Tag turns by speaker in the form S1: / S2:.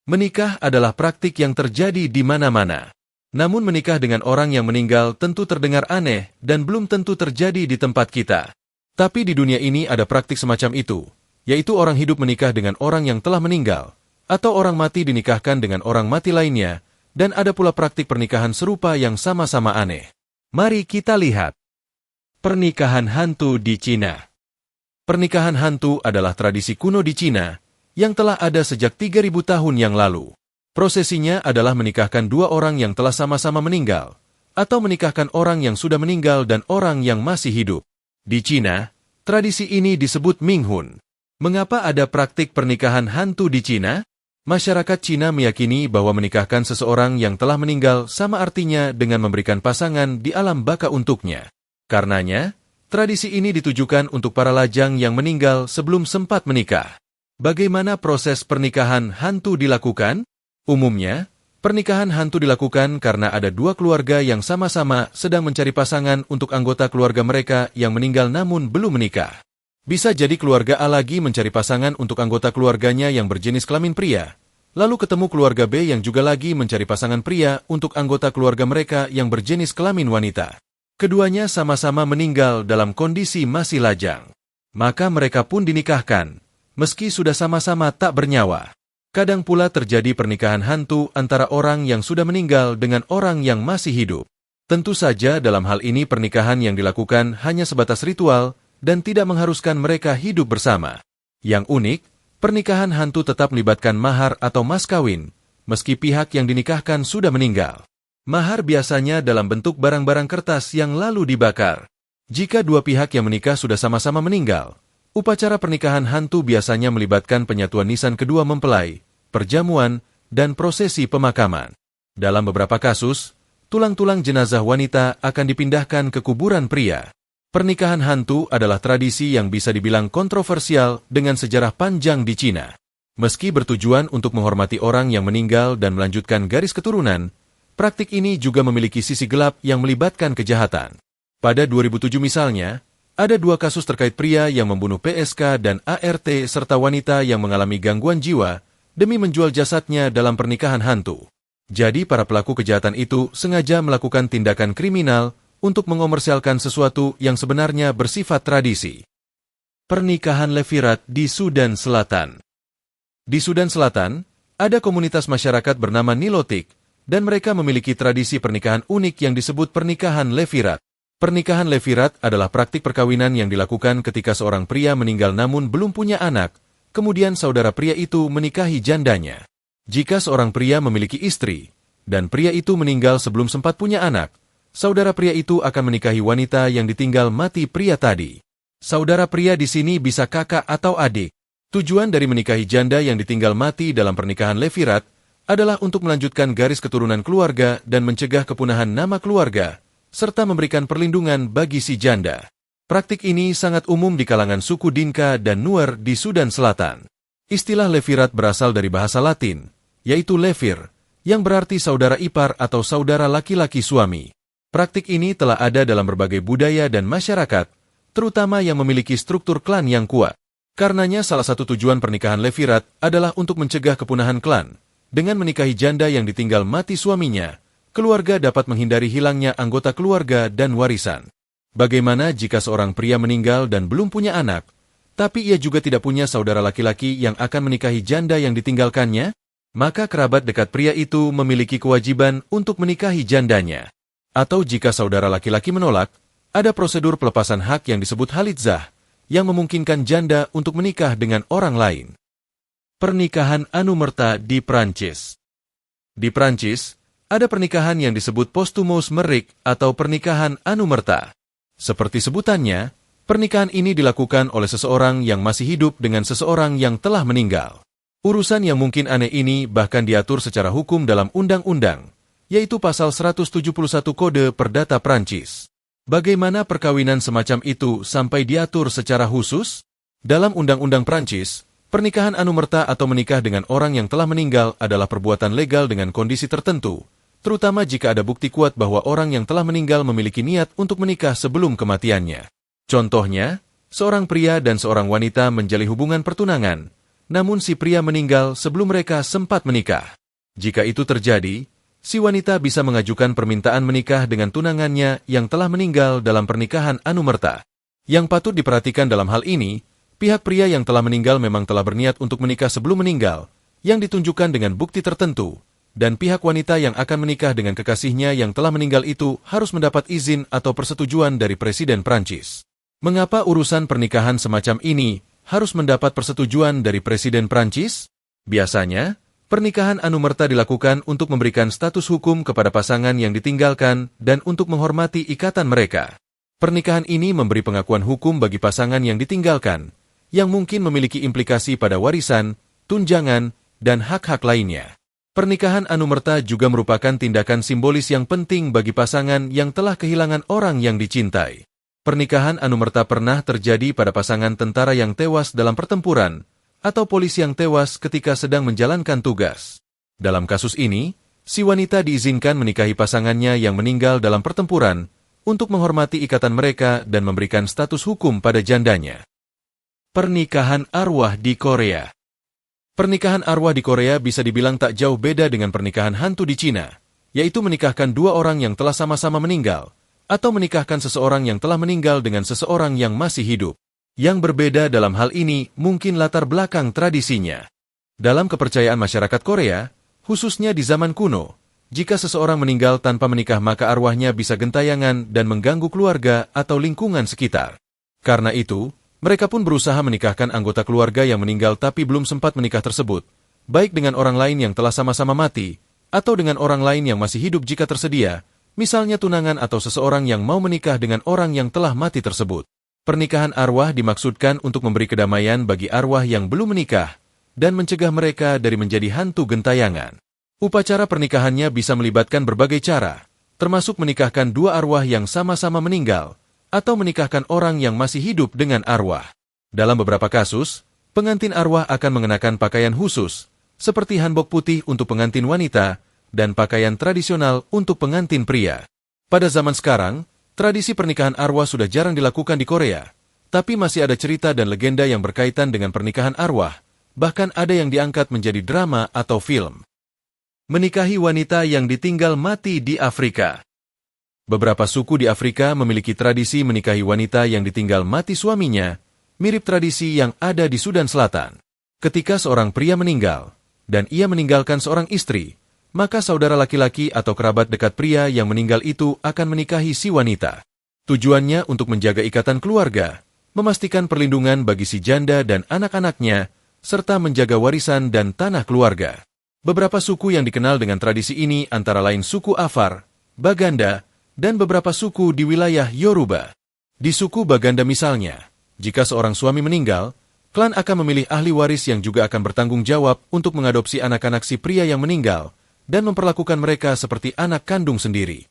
S1: Menikah adalah praktik yang terjadi di mana-mana. Namun menikah dengan orang yang meninggal tentu terdengar aneh dan belum tentu terjadi di tempat kita. Tapi di dunia ini ada praktik semacam itu, yaitu orang hidup menikah dengan orang yang telah meninggal, atau orang mati dinikahkan dengan orang mati lainnya, dan ada pula praktik pernikahan serupa yang sama-sama aneh. Mari kita lihat. Pernikahan hantu di Cina. Pernikahan hantu adalah tradisi kuno di Cina, yang telah ada sejak 3.000 tahun yang lalu. Prosesinya adalah menikahkan dua orang yang telah sama-sama meninggal, atau menikahkan orang yang sudah meninggal dan orang yang masih hidup. Di Cina, tradisi ini disebut Minghun. Mengapa ada praktik pernikahan hantu di Cina? Masyarakat Cina meyakini bahwa menikahkan seseorang yang telah meninggal sama artinya dengan memberikan pasangan di alam baka untuknya. Karenanya, tradisi ini ditujukan untuk para lajang yang meninggal sebelum sempat menikah. Bagaimana proses pernikahan hantu dilakukan? Umumnya, pernikahan hantu dilakukan karena ada dua keluarga yang sama-sama sedang mencari pasangan untuk anggota keluarga mereka yang meninggal namun belum menikah. Bisa jadi keluarga A lagi mencari pasangan untuk anggota keluarganya yang berjenis kelamin pria, lalu ketemu keluarga B yang juga lagi mencari pasangan pria untuk anggota keluarga mereka yang berjenis kelamin wanita. Keduanya sama-sama meninggal dalam kondisi masih lajang. Maka mereka pun dinikahkan, meski sudah sama-sama tak bernyawa. Kadang pula terjadi pernikahan hantu antara orang yang sudah meninggal dengan orang yang masih hidup. Tentu saja dalam hal ini pernikahan yang dilakukan hanya sebatas ritual dan tidak mengharuskan mereka hidup bersama. Yang unik, pernikahan hantu tetap melibatkan mahar atau mas kawin, meski pihak yang dinikahkan sudah meninggal. Mahar biasanya dalam bentuk barang-barang kertas yang lalu dibakar. Jika dua pihak yang menikah sudah sama-sama meninggal, upacara pernikahan hantu biasanya melibatkan penyatuan nisan kedua mempelai, perjamuan, dan prosesi pemakaman. Dalam beberapa kasus, tulang-tulang jenazah wanita akan dipindahkan ke kuburan pria. Pernikahan hantu adalah tradisi yang bisa dibilang kontroversial dengan sejarah panjang di Cina. Meski bertujuan untuk menghormati orang yang meninggal dan melanjutkan garis keturunan, praktik ini juga memiliki sisi gelap yang melibatkan kejahatan. Pada 2007 misalnya, ada dua kasus terkait pria yang membunuh PSK dan ART serta wanita yang mengalami gangguan jiwa demi menjual jasadnya dalam pernikahan hantu. Jadi para pelaku kejahatan itu sengaja melakukan tindakan kriminal untuk mengomersialkan sesuatu yang sebenarnya bersifat tradisi. Pernikahan Levirat di Sudan Selatan. Di Sudan Selatan, ada komunitas masyarakat bernama Nilotik, dan mereka memiliki tradisi pernikahan unik yang disebut pernikahan Levirat. Pernikahan Levirat adalah praktik perkawinan yang dilakukan ketika seorang pria meninggal namun belum punya anak, kemudian saudara pria itu menikahi jandanya. Jika seorang pria memiliki istri, dan pria itu meninggal sebelum sempat punya anak, saudara pria itu akan menikahi wanita yang ditinggal mati pria tadi. Saudara pria di sini bisa kakak atau adik. Tujuan dari menikahi janda yang ditinggal mati dalam pernikahan Levirat adalah untuk melanjutkan garis keturunan keluarga dan mencegah kepunahan nama keluarga, serta memberikan perlindungan bagi si janda. Praktik ini sangat umum di kalangan suku Dinka dan Nuer di Sudan Selatan. Istilah Levirat berasal dari bahasa Latin, yaitu levir, yang berarti saudara ipar atau saudara laki-laki suami. Praktik ini telah ada dalam berbagai budaya dan masyarakat, terutama yang memiliki struktur klan yang kuat. Karenanya salah satu tujuan pernikahan Levirat adalah untuk mencegah kepunahan klan. Dengan menikahi janda yang ditinggal mati suaminya, keluarga dapat menghindari hilangnya anggota keluarga dan warisan. Bagaimana jika seorang pria meninggal dan belum punya anak, tapi ia juga tidak punya saudara laki-laki yang akan menikahi janda yang ditinggalkannya? Maka kerabat dekat pria itu memiliki kewajiban untuk menikahi jandanya. Atau jika saudara laki-laki menolak, ada prosedur pelepasan hak yang disebut halitzah, yang memungkinkan janda untuk menikah dengan orang lain. Pernikahan anumerta di Prancis. Di Prancis, ada pernikahan yang disebut posthumous mariage atau pernikahan anumerta. Seperti sebutannya, pernikahan ini dilakukan oleh seseorang yang masih hidup dengan seseorang yang telah meninggal. Urusan yang mungkin aneh ini bahkan diatur secara hukum dalam undang-undang, yaitu pasal 171 Kode Perdata Prancis. Bagaimana perkawinan semacam itu sampai diatur secara khusus? Dalam undang-undang Prancis, pernikahan anumerta atau menikah dengan orang yang telah meninggal adalah perbuatan legal dengan kondisi tertentu, terutama jika ada bukti kuat bahwa orang yang telah meninggal memiliki niat untuk menikah sebelum kematiannya. Contohnya, seorang pria dan seorang wanita menjalin hubungan pertunangan, namun si pria meninggal sebelum mereka sempat menikah. Jika itu terjadi, si wanita bisa mengajukan permintaan menikah dengan tunangannya yang telah meninggal dalam pernikahan anumerta. Yang patut diperhatikan dalam hal ini, pihak pria yang telah meninggal memang telah berniat untuk menikah sebelum meninggal, yang ditunjukkan dengan bukti tertentu, dan pihak wanita yang akan menikah dengan kekasihnya yang telah meninggal itu harus mendapat izin atau persetujuan dari Presiden Prancis. Mengapa urusan pernikahan semacam ini harus mendapat persetujuan dari Presiden Prancis? Biasanya, pernikahan anumerta dilakukan untuk memberikan status hukum kepada pasangan yang ditinggalkan dan untuk menghormati ikatan mereka. Pernikahan ini memberi pengakuan hukum bagi pasangan yang ditinggalkan, yang mungkin memiliki implikasi pada warisan, tunjangan, dan hak-hak lainnya. Pernikahan anumerta juga merupakan tindakan simbolis yang penting bagi pasangan yang telah kehilangan orang yang dicintai. Pernikahan anumerta pernah terjadi pada pasangan tentara yang tewas dalam pertempuran, atau polisi yang tewas ketika sedang menjalankan tugas. Dalam kasus ini, si wanita diizinkan menikahi pasangannya yang meninggal dalam pertempuran, untuk menghormati ikatan mereka dan memberikan status hukum pada jandanya. Pernikahan arwah di Korea. Pernikahan arwah di Korea bisa dibilang tak jauh beda dengan pernikahan hantu di Cina, yaitu menikahkan dua orang yang telah sama-sama meninggal, atau menikahkan seseorang yang telah meninggal dengan seseorang yang masih hidup. Yang berbeda dalam hal ini mungkin latar belakang tradisinya. Dalam kepercayaan masyarakat Korea, khususnya di zaman kuno, jika seseorang meninggal tanpa menikah maka arwahnya bisa gentayangan dan mengganggu keluarga atau lingkungan sekitar. Karena itu, mereka pun berusaha menikahkan anggota keluarga yang meninggal tapi belum sempat menikah tersebut, baik dengan orang lain yang telah sama-sama mati, atau dengan orang lain yang masih hidup jika tersedia, misalnya tunangan atau seseorang yang mau menikah dengan orang yang telah mati tersebut. Pernikahan arwah dimaksudkan untuk memberi kedamaian bagi arwah yang belum menikah, dan mencegah mereka dari menjadi hantu gentayangan. Upacara pernikahannya bisa melibatkan berbagai cara, termasuk menikahkan dua arwah yang sama-sama meninggal, atau menikahkan orang yang masih hidup dengan arwah. Dalam beberapa kasus, pengantin arwah akan mengenakan pakaian khusus, seperti hanbok putih untuk pengantin wanita, dan pakaian tradisional untuk pengantin pria. Pada zaman sekarang, tradisi pernikahan arwah sudah jarang dilakukan di Korea, tapi masih ada cerita dan legenda yang berkaitan dengan pernikahan arwah, bahkan ada yang diangkat menjadi drama atau film. Menikahi wanita yang ditinggal mati di Afrika. Beberapa suku di Afrika memiliki tradisi menikahi wanita yang ditinggal mati suaminya, mirip tradisi yang ada di Sudan Selatan. Ketika seorang pria meninggal, dan ia meninggalkan seorang istri, maka saudara laki-laki atau kerabat dekat pria yang meninggal itu akan menikahi si wanita. Tujuannya untuk menjaga ikatan keluarga, memastikan perlindungan bagi si janda dan anak-anaknya, serta menjaga warisan dan tanah keluarga. Beberapa suku yang dikenal dengan tradisi ini antara lain suku Afar, Baganda, dan beberapa suku di wilayah Yoruba. Di suku Baganda misalnya, jika seorang suami meninggal, klan akan memilih ahli waris yang juga akan bertanggung jawab untuk mengadopsi anak-anak si pria yang meninggal dan memperlakukan mereka seperti anak kandung sendiri.